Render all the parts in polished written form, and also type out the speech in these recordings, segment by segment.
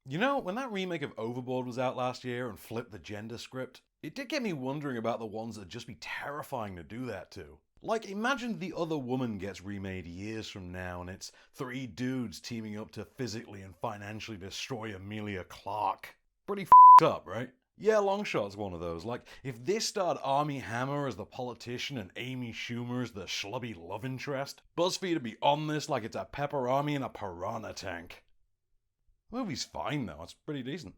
You know, when that remake of Overboard was out last year and flipped the gender script, it did get me wondering about the ones that'd just be terrifying to do that to. Like, imagine The Other Woman gets remade years from now and it's three dudes teaming up to physically and financially destroy Amelia Clarke. Pretty f***ed up, right? Yeah, Longshot's one of those. Like, if this starred Armie Hammer as the politician and Amy Schumer as the schlubby love interest, BuzzFeed would be on this like it's a pepperami in a piranha tank. The movie's fine though, it's pretty decent.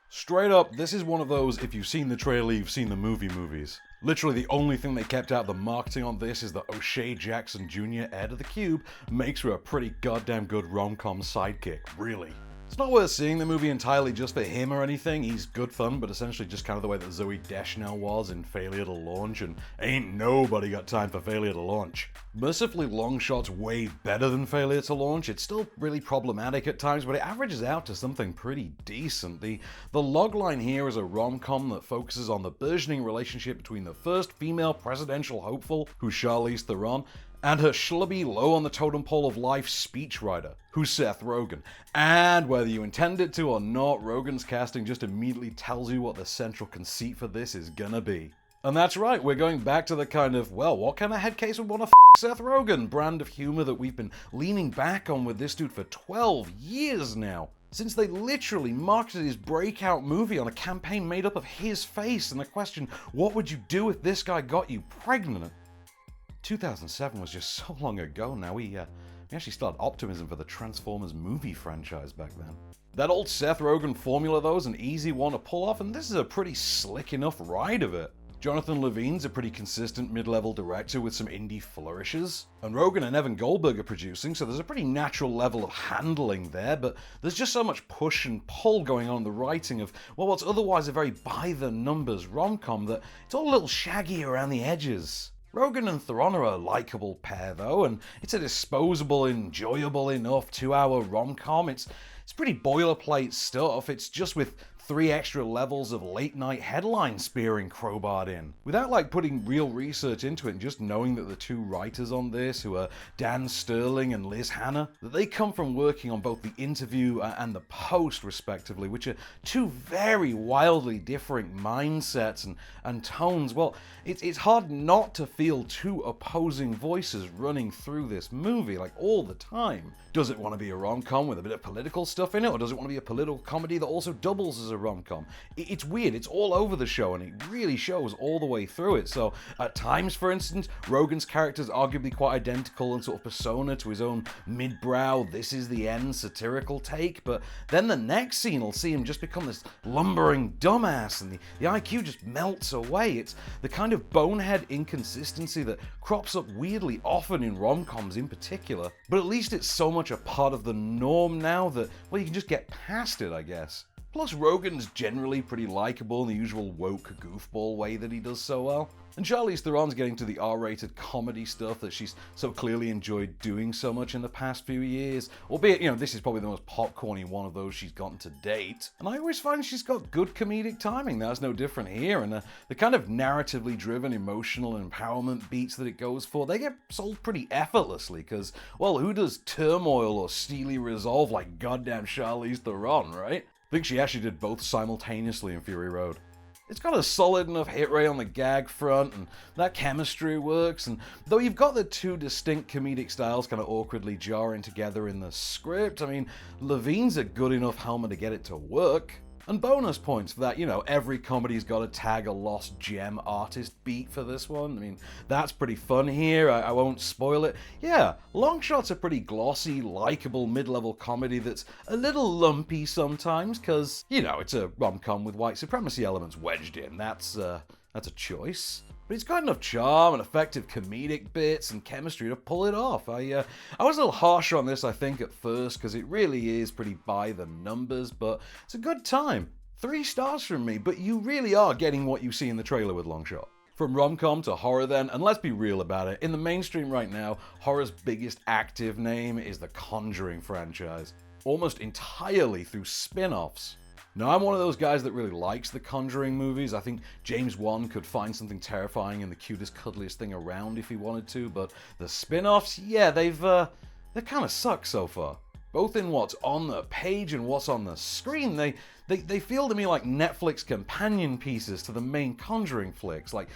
Straight up, this is one of those, if you've seen the trailer, you've seen the movies. Literally the only thing they kept out of the marketing on this is that O'Shea Jackson Jr., heir to the Cube, makes her a pretty goddamn good rom-com sidekick, really. It's not worth seeing the movie entirely just for him or anything. He's good fun, but essentially just kind of the way that Zooey Deschanel was in Failure to Launch, and ain't nobody got time for Failure to Launch. Mercifully, Longshot's way better than Failure to Launch. It's still really problematic at times, but it averages out to something pretty decent. The logline here is a rom-com that focuses on the burgeoning relationship between the first female presidential hopeful, who's Charlize Theron, and her schlubby, low on the totem pole of life speechwriter, who's Seth Rogen. And whether you intend it to or not, Rogen's casting just immediately tells you what the central conceit for this is gonna be. And that's right, we're going back to the kind of, well, what kind of head case would want to Seth Rogen brand of humor that we've been leaning back on with this dude for 12 years now. Since they literally marketed his breakout movie on a campaign made up of his face and the question, what would you do if this guy got you pregnant? 2007 was just so long ago now. We actually still had optimism for the Transformers movie franchise back then. That old Seth Rogen formula, though, is an easy one to pull off, and this is a pretty slick enough ride of it. Jonathan Levine's a pretty consistent mid-level director with some indie flourishes, and Rogen and Evan Goldberg are producing, so there's a pretty natural level of handling there, but there's just so much push and pull going on in the writing of, well, what's otherwise a very by-the-numbers rom-com that it's all a little shaggy around the edges. Rogen and Theron are a likeable pair though, and it's a disposable, enjoyable enough 2-hour rom-com. It's pretty boilerplate stuff, it's just with 3 extra levels of late night headline spearing crowbarred in. Without like putting real research into it and just knowing that the 2 writers on this, who are Dan Sterling and Liz Hanna, that they come from working on both the interview and the post respectively, which are 2 very wildly different mindsets and tones. Well, it's hard not to feel 2 opposing voices running through this movie like all the time. Does it want to be a rom-com with a bit of political stuff in it, or does it want to be a political comedy that also doubles as a rom-com? It's weird, it's all over the show, and it really shows all the way through it. So, at times, for instance, Rogen's character is arguably quite identical in sort of persona to his own mid-brow, this is the end satirical take, but then the next scene will see him just become this lumbering dumbass, and the IQ just melts away. It's the kind of bonehead inconsistency that crops up weirdly often in rom-coms in particular, but at least it's so much a part of the norm now that, well, you can just get past it, I guess. Plus, Rogen's generally pretty likable in the usual woke goofball way that he does so well. And Charlize Theron's getting to the R-rated comedy stuff that she's so clearly enjoyed doing so much in the past few years. Albeit, this is probably the most popcorny one of those she's gotten to date. And I always find she's got good comedic timing. That's no different here. And the kind of narratively driven, emotional empowerment beats that it goes for, they get sold pretty effortlessly. Because, well, who does turmoil or steely resolve like goddamn Charlize Theron, right? I think she actually did both simultaneously in Fury Road. It's got a solid enough hit rate on the gag front, and that chemistry works, and though you've got the 2 distinct comedic styles kind of awkwardly jarring together in the script, I mean, Levine's a good enough helmet to get it to work. And bonus points for that, every comedy's got to tag a lost gem artist beat for this one. I mean, that's pretty fun here, I won't spoil it. Yeah, Longshot's a pretty glossy, likable mid-level comedy that's a little lumpy sometimes, cause, it's a rom-com with white supremacy elements wedged in. That's a choice. But it's got enough charm and effective comedic bits and chemistry to pull it off. I was a little harsher on this, I think, at first, because it really is pretty by the numbers, but it's a good time. 3 stars from me, but you really are getting what you see in the trailer with Longshot. From rom-com to horror then, and let's be real about it, in the mainstream right now, horror's biggest active name is the Conjuring franchise, almost entirely through spin-offs. Now, I'm one of those guys that really likes the Conjuring movies. I think James Wan could find something terrifying in the cutest, cuddliest thing around if he wanted to, but the spin-offs, yeah, they kind of suck so far. Both in what's on the page and what's on the screen, they feel to me like Netflix companion pieces to the main Conjuring flicks, like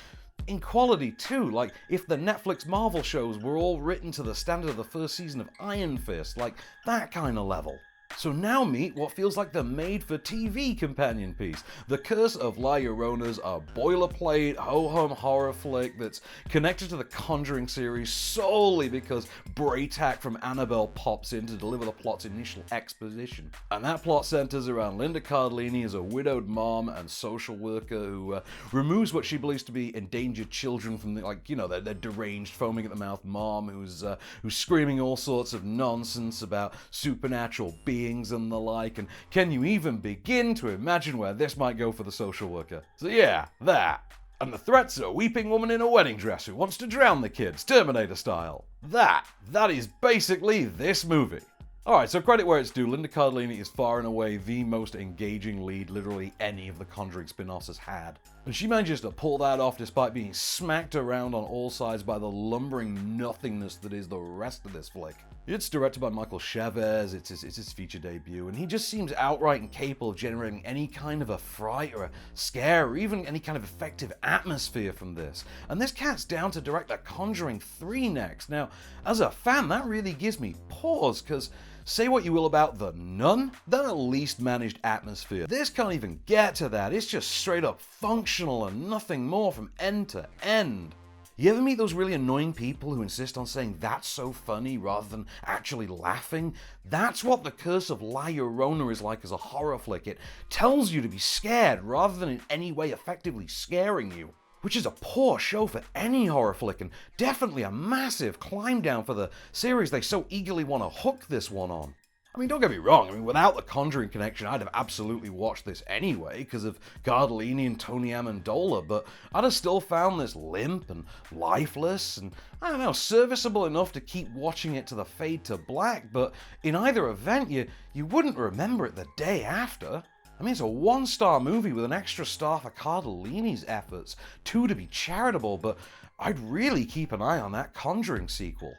in quality too. Like if the Netflix Marvel shows were all written to the standard of the first season of Iron Fist, like that kind of level. So now meet what feels like the made-for-TV companion piece. The Curse of La Llorona's a boilerplate, ho-hum horror flick that's connected to the Conjuring series solely because Braytac from Annabelle pops in to deliver the plot's initial exposition. And that plot centers around Linda Cardellini as a widowed mom and social worker who removes what she believes to be endangered children from their deranged, foaming at the mouth mom who's screaming all sorts of nonsense about supernatural beings and the like, and can you even begin to imagine where this might go for the social worker? So yeah, that. And the threats of a weeping woman in a wedding dress who wants to drown the kids, Terminator style. That is basically this movie. Alright, so credit where it's due, Linda Cardellini is far and away the most engaging lead literally any of the Conjuring spin-offs has had. And she manages to pull that off despite being smacked around on all sides by the lumbering nothingness that is the rest of this flick. It's directed by Michael Chavez, it's his feature debut, and he just seems outright incapable of generating any kind of a fright or a scare or even any kind of effective atmosphere from this. And this cat's down to direct The Conjuring 3 next. Now, as a fan, that really gives me pause, because say what you will about The Nun, that at least managed atmosphere. This can't even get to that, it's just straight up functional and nothing more from end to end. You ever meet those really annoying people who insist on saying that's so funny rather than actually laughing? That's what The Curse of La Llorona is like as a horror flick. It tells you to be scared rather than in any way effectively scaring you. Which is a poor show for any horror flick and definitely a massive climb down for the series they so eagerly want to hook this one on. I mean, don't get me wrong, without the Conjuring connection, I'd have absolutely watched this anyway because of Cardellini and Tony Amendola, but I'd have still found this limp and lifeless and, I don't know, serviceable enough to keep watching it to the fade to black, but in either event, you wouldn't remember it the day after. I mean, it's a 1-star movie with an extra star for Cardellini's efforts, 2 to be charitable, but I'd really keep an eye on that Conjuring sequel.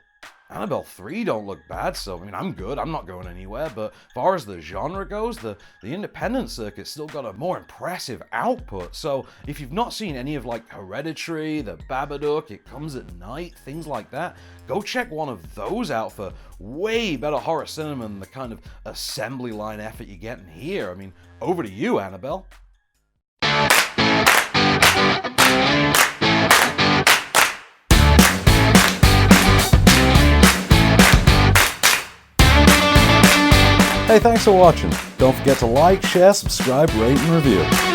Annabelle 3 don't look bad, so I mean, I'm good, I'm not going anywhere, but as far as the genre goes, the independent circuit's still got a more impressive output, so if you've not seen any of like Hereditary, The Babadook, It Comes at Night, things like that, go check one of those out for way better horror cinema than the kind of assembly line effort you get in here. I mean, over to you, Annabelle. Hey, thanks for watching. Don't forget to like, share, subscribe, rate, and review.